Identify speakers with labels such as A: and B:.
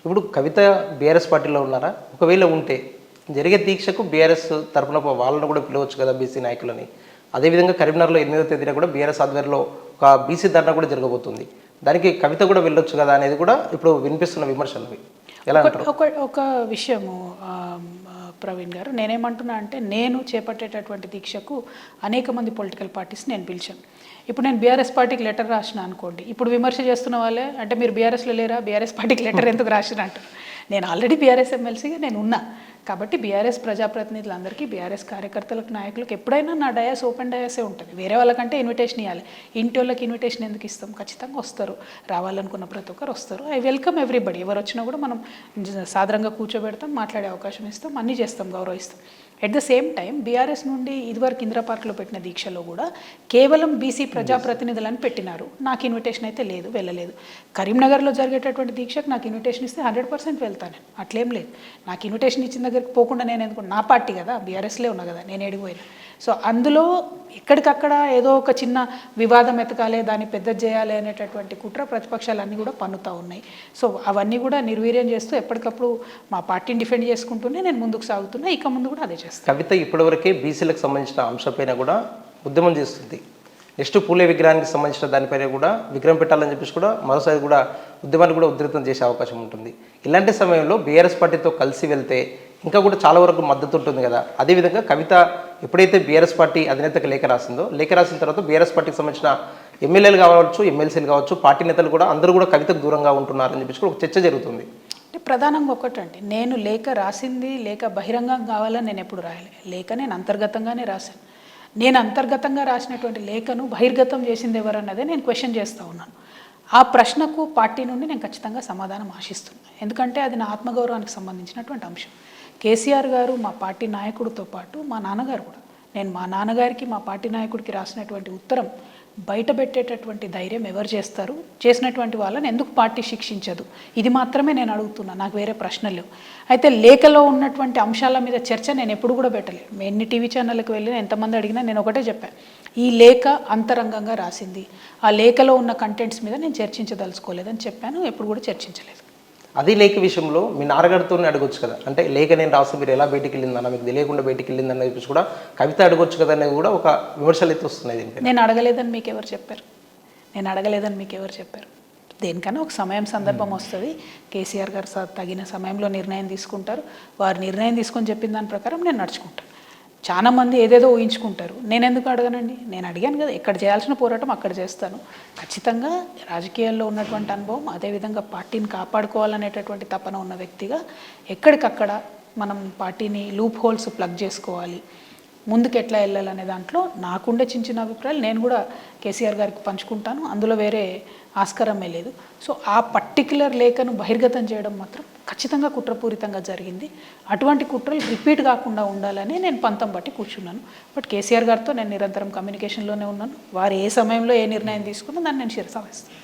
A: ఇప్పుడు కవిత బీఆర్ఎస్ పార్టీలో ఉన్నారా? ఒకవేళ ఉంటే జరిగే దీక్షకు బీఆర్ఎస్ తరఫున వాళ్ళని కూడా పిలవచ్చు కదా బీసీ నాయకులని. అదేవిధంగా కరీంనగర్లో 8వ తేదీన కూడా బీఆర్ఎస్ ఆధ్వర్యంలో ఒక బీసీ ధర్నా కూడా జరగబోతుంది. దానికి కవిత కూడా వెళ్ళొచ్చు కదా అనేది కూడా ఇప్పుడు వినిపిస్తున్న విమర్శలు. ఎలా అంటారు?
B: ఒక విషయము ప్రవీణ్ గారు, నేనేమంటున్నా అంటే నేను చేపట్టేటటువంటి దీక్షకు అనేక మంది పొలిటికల్ పార్టీస్ నేను పిలిచాను. ఇప్పుడు నేను బీఆర్ఎస్ పార్టీకి లెటర్ రాసిన అనుకోండి, ఇప్పుడు విమర్శ చేస్తున్న వాళ్ళే అంటే మీరు బీఆర్ఎస్లో లేరా, బీఆర్ఎస్ పార్టీకి లెటర్ ఎందుకు రాసిన అంటారు. నేను ఆల్రెడీ బీఆర్ఎస్ ఎమ్మెల్సీగా నేను ఉన్నా కాబట్టి బీఆర్ఎస్ ప్రజాప్రతినిధులందరికీ, బీఆర్ఎస్ కార్యకర్తలకు, నాయకులకు ఎప్పుడైనా నా డయాస్ ఓపెన్ డయాసే ఉంటుంది. వేరే వాళ్ళకంటే ఇన్విటేషన్ ఇవ్వాలి. ఇంటి వాళ్ళకి ఇన్విటేషన్ ఎందుకు ఇస్తాం? ఖచ్చితంగా వస్తారు, రావాలనుకున్న ప్రతి ఒక్కరు వస్తారు. I welcome everybody. ఎవరు వచ్చినా కూడా మనం సాధారణంగా కూర్చోబెడతాం, మాట్లాడే అవకాశం ఇస్తాం, అన్నీ చేస్తాం, గౌరవిస్తాం. At the same time BRS నుండి ఇదివరకు ఇందిరా పార్క్లో పెట్టిన దీక్షలో కూడా కేవలం బీసీ ప్రజాప్రతినిధులని పెట్టినారు. నాకు ఇన్విటేషన్ అయితే లేదు, వెళ్ళలేదు. కరీంనగర్లో జరిగేటటువంటి దీక్షకు నాకు ఇన్విటేషన్ ఇస్తే 100% వెళ్తాను. అట్లేం లేదు. నాకు ఇన్విటేషన్ ఇచ్చిన దగ్గరికి పోకుండా నేను ఎందుకు, నా పార్టీ కదా, బీఆర్ఎస్లే ఉన్నా కదా, నేను ఎడిగిపోయినా. సో అందులో ఎక్కడికక్కడ ఏదో ఒక చిన్న వివాదం ఎతకాలి, దాన్ని పెద్ద చేయాలి అనేటటువంటి కుట్ర ప్రతిపక్షాలన్నీ కూడా పన్నుతూ ఉన్నాయి. సో అవన్నీ కూడా నిర్వీర్యం చేస్తూ ఎప్పటికప్పుడు మా పార్టీని డిఫెండ్ చేసుకుంటూనే నేను ముందుకు సాగుతున్నా. ఇక ముందు కూడా అదే చేస్తాను.
A: కవిత ఇప్పటివరకే బీసీలకు సంబంధించిన అంశంపైన కూడా ఉద్యమం చేస్తుంది. నెక్స్ట్ పూలే విగ్రహానికి సంబంధించిన దానిపైన కూడా విగ్రహం పెట్టాలని చెప్పేసి కూడా మరోసారి కూడా ఉద్యమాన్ని కూడా ఉధృతం చేసే అవకాశం ఉంటుంది. ఇలాంటి సమయంలో బీఆర్ఎస్ పార్టీతో కలిసి వెళ్తే ఇంకా కూడా చాలా వరకు మద్దతు ఉంటుంది కదా. అదేవిధంగా కవిత ఎప్పుడైతే బీఆర్ఎస్ పార్టీ అధినేతకు లేఖ రాసిందో, లేఖ రాసిన తర్వాత బీఆర్ఎస్ పార్టీకి సంబంధించిన ఎమ్మెల్యేలు కావచ్చు, ఎమ్మెల్సీలు కావచ్చు, పార్టీ నేతలు కూడా అందరూ కూడా కవితకు దూరంగా ఉంటున్నారని చెప్పేసి కూడా ఒక చర్చ జరుగుతుంది.
B: అంటే ప్రధానంగా ఒకటండి, నేను లేఖ రాసింది లేఖ బహిరంగం కావాలని నేను ఎప్పుడు రాయలే. లేఖ నేను అంతర్గతంగానే రాశాను. నేను అంతర్గతంగా రాసినటువంటి లేఖను బహిర్గతం చేసింది ఎవరన్నదే నేను క్వశ్చన్ చేస్తూ ఉన్నాను. ఆ ప్రశ్నకు పార్టీ నుండి నేను ఖచ్చితంగా సమాధానం ఆశిస్తున్నాను. ఎందుకంటే అది నా ఆత్మగౌరవానికి సంబంధించినటువంటి అంశం. కేసీఆర్ గారు మా పార్టీ నాయకుడితో పాటు మా నాన్నగారు కూడా, నేను మా నాన్నగారికి మా పార్టీ నాయకుడికి రాసినటువంటి ఉత్తరం బయట పెట్టేటటువంటి ధైర్యం ఎవరు చేస్తారు? చేసినటువంటి వాళ్ళని ఎందుకు పార్టీ శిక్షించదు? ఇది మాత్రమే నేను అడుగుతున్నా, నాకు వేరే ప్రశ్నలు లేవు. అయితే లేఖలో ఉన్నటువంటి అంశాల మీద చర్చ నేను ఎప్పుడు కూడా పెట్టలేదు. ఎన్ని టీవీ ఛానళ్ళకి వెళ్ళినా ఎంతమంది అడిగినా నేను ఒకటే చెప్పాను, ఈ లేఖ అంతరంగంగా రాసింది, ఆ లేఖలో ఉన్న కంటెంట్స్ మీద నేను చర్చించదలుచుకోలేదని చెప్పాను. ఎప్పుడు కూడా చర్చించలేదు.
A: అది లేఖ విషయంలో మీ నాన్నగారితోనే అడగొచ్చు కదా. అంటే లేఖ నేను రాసి మీరు ఎలా బయటికి వెళ్ళిందన్న, మీకు తెలియకుండా బయటికి వెళ్ళిందన్న చెప్పేసి కూడా కవిత అడగొచ్చు కదా అనేది కూడా ఒక విమర్శలు అయితే వస్తున్నాయి.
B: నేను అడగలేదని మీకు ఎవరు చెప్పారు? నేను అడగలేదని మీకు ఎవరు చెప్పారు? దేనికన్నా ఒక సమయం సందర్భం వస్తుంది. కేసీఆర్ గారు తగిన సమయంలో నిర్ణయం తీసుకుంటారు. వారు నిర్ణయం తీసుకొని చెప్పిన దాని ప్రకారం నేను నడుచుకుంటాను. చాలామంది ఏదేదో ఊహించుకుంటారు. నేను ఎందుకు అడగనండి? నేను అడిగాను కదా, ఎక్కడ చేయాల్సిన పోరాటం అక్కడ చేస్తాను. ఖచ్చితంగా రాజకీయాల్లో ఉన్నటువంటి అనుభవం, అదేవిధంగా పార్టీని కాపాడుకోవాలనేటటువంటి తపన ఉన్న వ్యక్తిగా ఎక్కడికక్కడ మనం పార్టీని లూప్ హోల్స్ ప్లగ్ చేసుకోవాలి, ముందుకు ఎట్లా వెళ్ళాలనే దాంట్లో నాకుండే చిన్న చిన్న అభిప్రాయాలు నేను కూడా కేసీఆర్ గారికి పంచుకుంటాను. అందులో వేరే ఆస్కారమే లేదు. సో ఆ పర్టిక్యులర్ లేఖను బహిర్గతం చేయడం మాత్రం ఖచ్చితంగా కుట్రపూరితంగా జరిగింది. అటువంటి కుట్రలు రిపీట్ కాకుండా ఉండాలని నేను పంతం బట్టి కూర్చున్నాను. బట్ కేసీఆర్ గారితో నేను నిరంతరం కమ్యూనికేషన్లోనే ఉన్నాను. వారు ఏ సమయంలో ఏ నిర్ణయం తీసుకున్నా దాన్ని నేను శిరసావహిస్తాను.